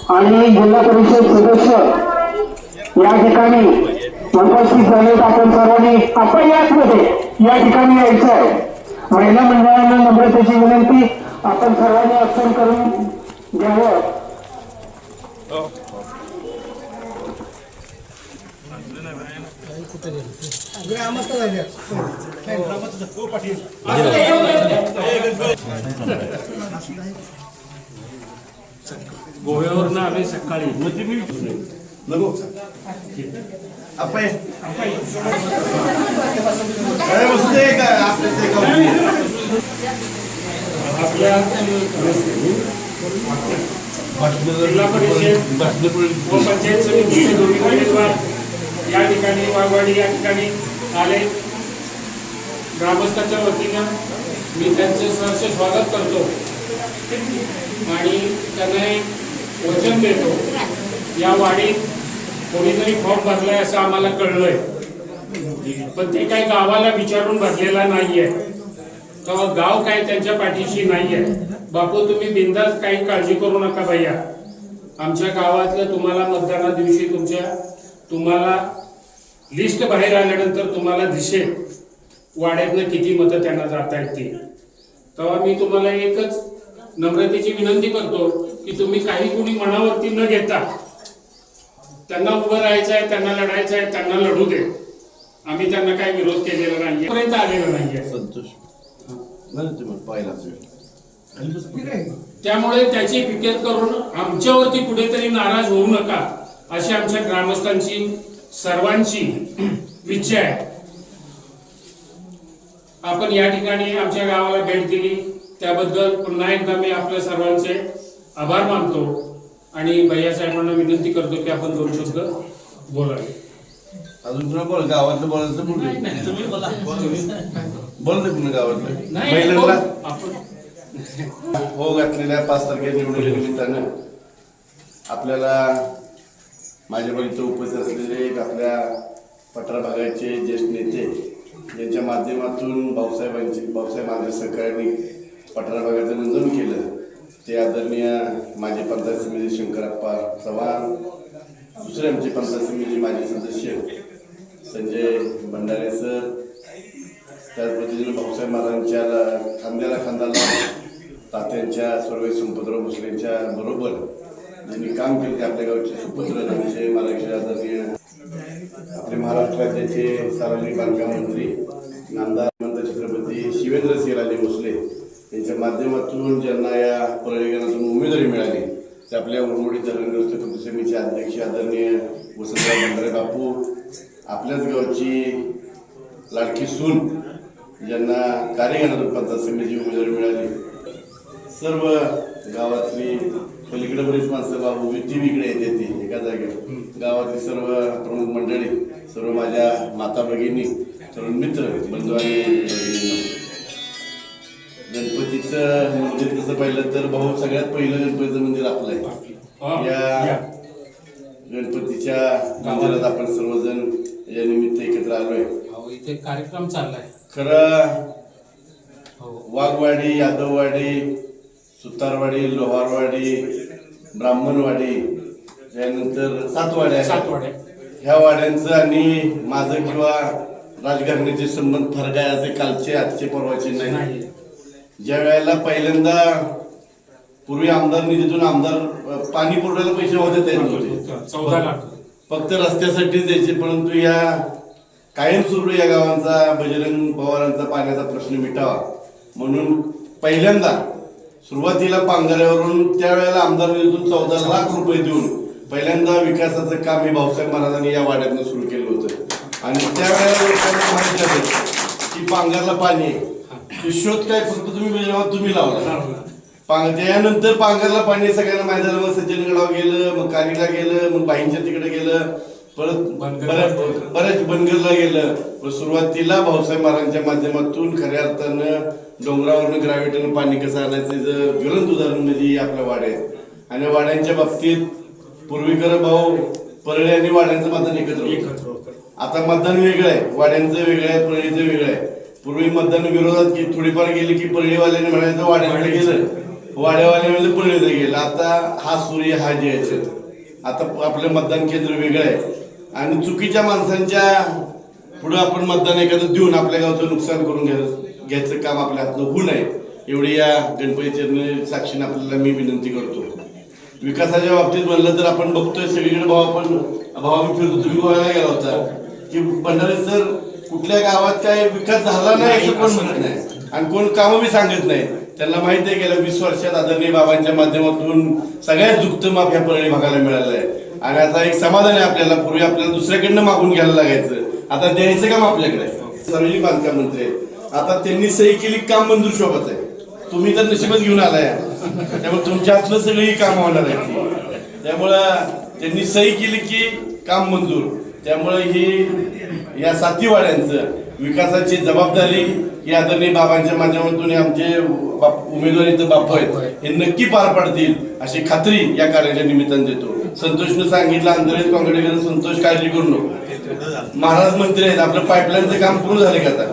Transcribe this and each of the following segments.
आणि जिल्हा परिषद सदस्य या ठिकाणी उपस्थित झालेत. आपण सर्वांनी आपण याचमध्ये या ठिकाणी यायचं आहे. महिला मंडळांना नम्रतेची विनंती, आपण सर्वांनी आसन करून घ्यावं. गोव्यावर ना आम्ही सकाळी नको आपण आपल्या जिल्हा परिषद व पंचायत समितीचे दोन्ही उमेदवार या ठिकाणी वाघवाडी या ठिकाणी आले. ग्रामस्थांच्या वतीनं मी त्यांचे सहर्ष स्वागत करतो आणि त्यांना एक वचन देतो. या वाडीत कोणीतरी फॉर्म भरलाय असं आम्हाला कळलंय, पण ते काही गावाला विचारून भरलेला नाहीये. तर गाव काय त्यांच्या पाठीशी नाहीये. बापू तुम्ही बिंदास काही काळजी करू नका भैया. आमच्या गावातलं तुम्हाला मतदाना दिवशी तुम्हाला लिस्ट बाहेर आल्यानंतर तुम्हाला दिसेल वाड्यातनं किती मतं त्यांना जाता येतील. तेव्हा मी तुम्हाला एकच नम्रतेची विनंती करतो की तुम्ही काही कुणी मनावरती न घेता त्यांना उभं राहायचं आहे, त्यांना लढायचं आहे, त्यांना लढू दे. आम्ही त्यांना काही विरोध केलेला नाहीये, पर्यंत आलेला नाहीये. संतोष त्यामुळे त्याची फिकेर करून आमच्यावरती कुठेतरी नाराज होऊ नका अशी आमच्या ग्रामस्थांची सर्वांची इच्छा आहे. आपण या ठिकाणी आमच्या गावाला भेट दिली त्याबद्दल पुन्हा एकदा मी आपल्या सर्वांचे आभार मानतो आणि भैया साहेबांना विनंती करतो की आपण दोन शब्द बोलावे. अजून तुला बोल गावातलं बोलायचं तुम्ही बोला. बोलतो तुम्ही गावातलं नाही महिलांना आपण हो घातलेल्या 5 तारखेला निवडणुकीच्या निमित्तानं आपल्याला माझ्याबरोबर इथं उपस्थित असलेले आपल्या पठार भागाचे ज्येष्ठ नेते यांच्या माध्यमातून भाऊसाहेब आंबे सरकारने पठार भागाचं नोंदणी केलं. ते आदरणीय माजी पंचायत समिती शंकरप्पा चव्हाण, दुसरे आमचे पंचायत समिती माजी सदस्य संजय भंडारे सर, त्याच पद्धतीने भाऊसाहेब महाराजांच्या खांद्याला खांदा तात्यांच्या सर्व संपतराव भोसलेंच्या बरोबर ज्यांनी काम केले ते आपल्या गावचे सुपुत्र आमचे महाराष्ट्र आदरणीय आपले महाराष्ट्र राज्याचे सार्वजनिक बांधकाम मंत्री नामदार छत्रपती शिवेंद्रसिंहराजे भोसले यांच्या माध्यमातून ज्यांना या प्रयोजनातून उमेदवारी मिळाली ते आपल्या उरमोडी धरणग्रस्त कृती समितीचे अध्यक्ष आदरणीय वसंतराव भंडारे बापू, आपल्याच गावची लाडकी सून ज्यांना कार्यगणातून पंचायत समितीची उमेदवारी मिळाली. सर्व गावातली पलीकडे बरीच माणसं बाबू टीव्हीकडे येते ती एका जागेवर गावातली सर्व प्रमुख मंडळी, सर्व माझ्या माता भगिनी, सर्व मित्र बंधू आणि भगिनींना गणपतीचं मंदिर तसं पाहिलं तर भाऊ सगळ्यात पहिलं गणपतीचं मंदिर आपलं आहे. या गणपतीच्या मंदिरात आपण सर्वजण या निमित्त एकत्र आलोय. इथे कार्यक्रम चाललाय. खरं वाघवाडी, यादववाडी, सुतारवाडी, लोहारवाडी, ब्राह्मणवाडी, त्यानंतर सातवाड्या ह्या वाड्यांचं आणि माझं किंवा राजघराण्याचे संबंध फरक आहे असे कालचे आजचे परवाचे नाही. ज्या वेळेला पहिल्यांदा पूर्वी आमदार निधीतून आमदार पाणी पुरवठ्याला पैसे होते त्याच्यामध्ये 14 लाख फक्त रस्त्यासाठी द्यायचे, परंतु या कायमस्वरूपी या गावांचा बजरंग पवारांचा पाण्याचा प्रश्न मिटावा म्हणून पहिल्यांदा सुरुवातीला पांघऱ्यावरून त्यावेळेला आमदार निधीतून 14 लाख रुपये देऊन पहिल्यांदा विकासाचं काम हे भाऊसाहेब महाराजांनी या वाड्यातनं सुरू केलं होतं. आणि त्यावेळेला लोकांना माहिती झालं की पांघरला पाणी आहे. शोध काय फक्त तुम्ही लावला. त्यानंतर पांघरला पाणी सगळ्यांना माहिती झालं. मग सज्जनगडावर गेलं, मग कारीला गेलं, मग बाईंच्या तिकडे गेलं, परत बऱ्याच बनगरला गेलं. पण सुरुवातीला भाऊसाहेब महाराजांच्या माध्यमातून खऱ्या अर्थानं डोंगरावरनं ग्रॅव्हिटीनं पाणी कसं आणायचं ज्वलंत उदाहरण म्हणजे आपल्या वाड्या. आणि वाड्यांच्या बाबतीत पूर्वीकर भाऊ परळी आणि वाड्यांचं मतदान एकत्र होतं. आता मतदान वेगळं आहे, वाड्यांचं वेगळं आहे, परळीचं वेगळं आहे. पूर्वी मतदान विरोधात की थोडीफार गेली की परळीवाल्याने म्हणायचं वाड्याकडे गेलं, वाड्यावाले म्हणजे परळीचं गेलं. आता हा सूर्य हा जे आहे, आता आपलं मतदान केंद्र वेगळं आहे. आणि चुकीच्या माणसांच्या पुढे आपण मतदान एखादं देऊन आपल्या गावचं नुकसान करून घ्यायचं काम आपल्या हातनं होऊ नये एवढी या गणपती साक्षीने आपल्याला मी विनंती करतो. विकासाच्या बाबतीत म्हणलं तर आपण बघतोय सगळीकडे भावा मी फिरतो, तुम्ही गोव्याला गेला होता की भंडारे सर कुठल्या गावात काय विकास झाला नाही असं कोण म्हणत नाही आणि कोण कामं बी सांगत नाही. त्यांना माहिती आहे गेल्या 20 वर्षात आदरणीय बाबांच्या माध्यमातून सगळ्यात झुकतं माप ह्या परळी भागाला मिळालं आहे. आणि आता एक समाधान आहे आपल्याला. पूर्वी आपल्याला दुसऱ्याकडनं मागून घ्यायला लागायचं, आता द्यायचं काम आपल्याकडे. सार्वजनिक बांधकाम मंत्री आता त्यांनी सही केली, काम मंजूर शोभत आहे. तुम्ही तर नशीबच घेऊन आलाय, त्यामुळे तुमच्या हातनं सगळी काम होणार आहे. त्यामुळं त्यांनी सही केली की काम मंजूर. त्यामुळे ही या साती वाड्यांचं विकासाची जबाबदारी ही आदरणीय बाबांच्या माध्यमातून आमचे उमेदवार इथं बापू आहेत हे नक्की पार पाडतील अशी खात्री या कार्याच्या निमित्तानं देतो. संतोषनं सांगितलं आंतरिक काँग्रेस संतोष काळजी करू नको, महाराज मंत्री आहेत. आपलं पाईपलाईनचं काम पूर्ण झाले का? आता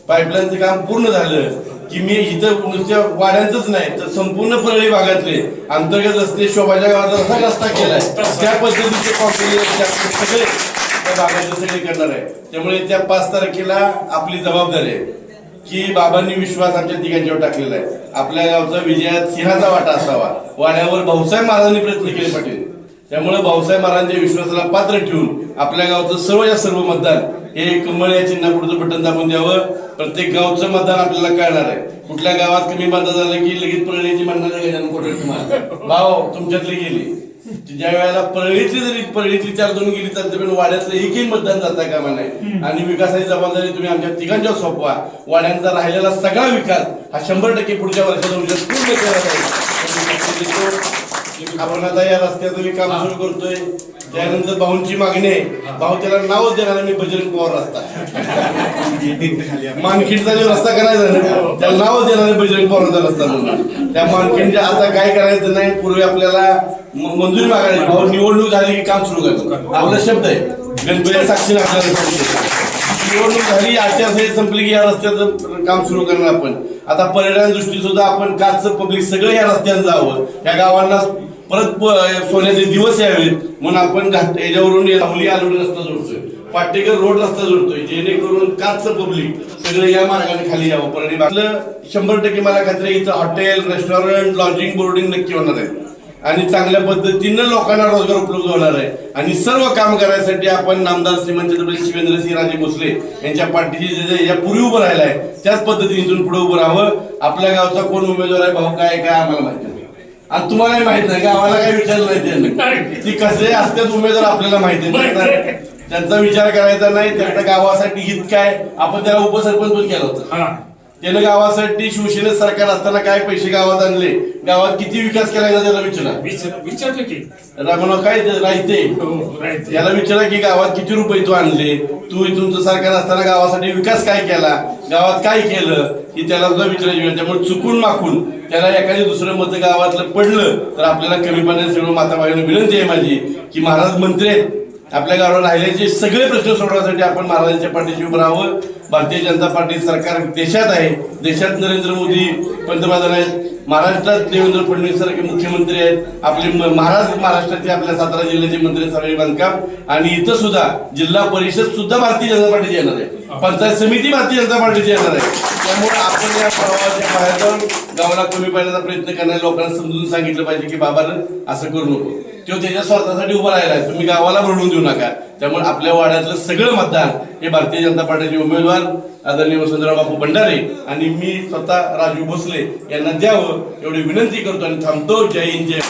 पाईपलाईनचं काम पूर्ण झालं की मी इथं नुसत्या वाड्यांचंच नाही तर संपूर्ण परळी भागातले अंतर्गत रस्ते शोभाच्या गावात असा रस्ता केलाय त्या पद्धतीचे कॉम्प्लेक्स सगळे त्या भागातले सगळे करणार आहे. त्यामुळे त्या 5 तारखेला आपली जबाबदारी आहे की बाबांनी विश्वास आमच्या तिघांच्यावर टाकलेला आहे. आपल्या गावचा विजयात सिंहाचा वाटा असावा. वाड्यावर भाऊसाहेब महाराजांनी प्रयत्न केले पाटील. त्यामुळे भाऊसाहेब महाराजांच्या विश्वासाला पात्र ठेवून आपल्या गावचं सर्व मतदान हे कमळ या चिन्हापुढचं बटन दाबून द्यावं. प्रत्येक गावचं मतदान आपल्याला कळणार आहे. कुठल्या गावात कमी मतदान झालं की लगेच परळीची म्हणणार गजानन कोटे तुम्हाला भाव तुमच्यातली गेली. ज्या वेळेला परळीतली 4-2 गेली चालते पण वाड्यातलं एकही मतदान जाता कामा नाही. आणि विकासाची जबाबदारी तुम्ही आमच्या तिघांच्यावर सोपवा. वाड्यांचा राहिलेला सगळा विकास हा 100% पुढच्या वर्षाला पूर्ण केला जाईल. आपण आता या रस्त्याचं काम सुरू करतोय. त्यानंतर भाऊंची मागणी आहे, भाऊ त्याला नावच देणार मी बजरंग पवार रस्ता. मानखिंडचा जो रस्ता करायचा ना त्याला नावच देणार बजरंग पवारांचा रस्ता म्हणून. त्या मानखिंडच्या आता काय करायचं नाही, पूर्वी आपल्याला मंजुरी मागायची, भाऊ निवडणूक झाली की काम सुरू करतो. आपला शब्द आहे गणपती साक्षीने आपल्याला निवडणूक झाली आचारसंहिता संपली की या रस्त्याचं काम सुरू करणार आपण. आता पर्यटन दृष्टी सुद्धा आपण कालचं पब्लिक सगळं या रस्त्यानं जावं, या गावांना परत सोन्याचे दिवस यावेत म्हणून आपण याच्यावरून राहुली आलोडी रस्ता जोडतोय, पाटेकर रोड रस्ता जोडतोय जेणेकरून कालचं पब्लिक सगळं या मार्गाने खाली यावं. परळी आपलं 100% मला खात्री इथं हॉटेल रेस्टॉरंट लॉजिंग बोर्डिंग नक्की होणार आहे आणि चांगल्या पद्धतीनं लोकांना रोजगार उपलब्ध होणार आहे. आणि सर्व काम करायसाठी आपण नामदार श्रीमंत शिवेंद्रसिंह राजे भोसले यांच्या पाठीशी या पूर्वी उभं राहिला आहे त्याच पद्धतीने इथून पुढे उभं राहावं. आपल्या गावचा कोण उमेदवार आहे, भाऊ काय काय आम्हाला माहिती नाही आणि तुम्हालाही माहित नाही, गावाला काही विचारलं नाही. ती कसे असतात उमेदवार आपल्याला माहिती नाही, त्यांचा विचार करायचा नाही. त्यांच्या गावासाठी हित काय, आपण त्याला उपसरपंच पण केलं होतं. त्यानं गावासाठी शिवसेनेत सरकार असताना काय पैसे गावात आणले, गावात किती विकास केला त्याला विचारतो की रामनाव काय राहते याला विचारा की गावात किती रुपये तू आणले, तू तुमचं सरकार असताना गावासाठी विकास काय केला, गावात काय केलं ही त्याला सुद्धा विचारायची. त्यामुळे चुकून माखून त्याला एखादी दुसरं मत गावातलं पडलं तर आपल्याला कमी पाण्यात सगळं माताबाईंना विनंती आहे माझी की महाराज मंत्री आहेत, आपल्या गावाला राहिल्याचे सगळे प्रश्न सोडवण्यासाठी आपण महाराजांच्या पाठीशी उभं राहावं. भारतीय जनता पार्टी सरकार देशात आहे, देशात नरेंद्र मोदी पंतप्रधान आहेत, महाराष्ट्रात देवेंद्र फडणवीस सारखे मुख्यमंत्री आहेत, आपले महाराज महाराष्ट्राचे आपल्या सातारा जिल्ह्याचे मंत्री सार्वजनिक बांधकाम आणि इथं सुद्धा जिल्हा परिषद सुद्धा भारतीय जनता पार्टीची येणार आहे, पंचायत समिती भारतीय जनता पार्टीची येणार आहे. त्यामुळे आपण या प्रवाहाच्या बाहेर जाऊन गावाला कमी पाडण्याचा प्रयत्न करणाऱ्या लोकांना समजून सांगितलं पाहिजे की बाबानं असं करू नको, तो त्याच्या स्वार्थासाठी उभा राहिला आहे, तुम्ही गावाला भरडून देऊ नका. त्यामुळे आपल्या वाड्यातलं सगळं मतदान हे भारतीय जनता पार्टीचे उमेदवार आदरणीय वसंतराव बापू भंडारे आणि मी स्वतः राजू भोसले यांना द्यावं एवढी विनंती करतो आणि थांबतो. जय हिंद जय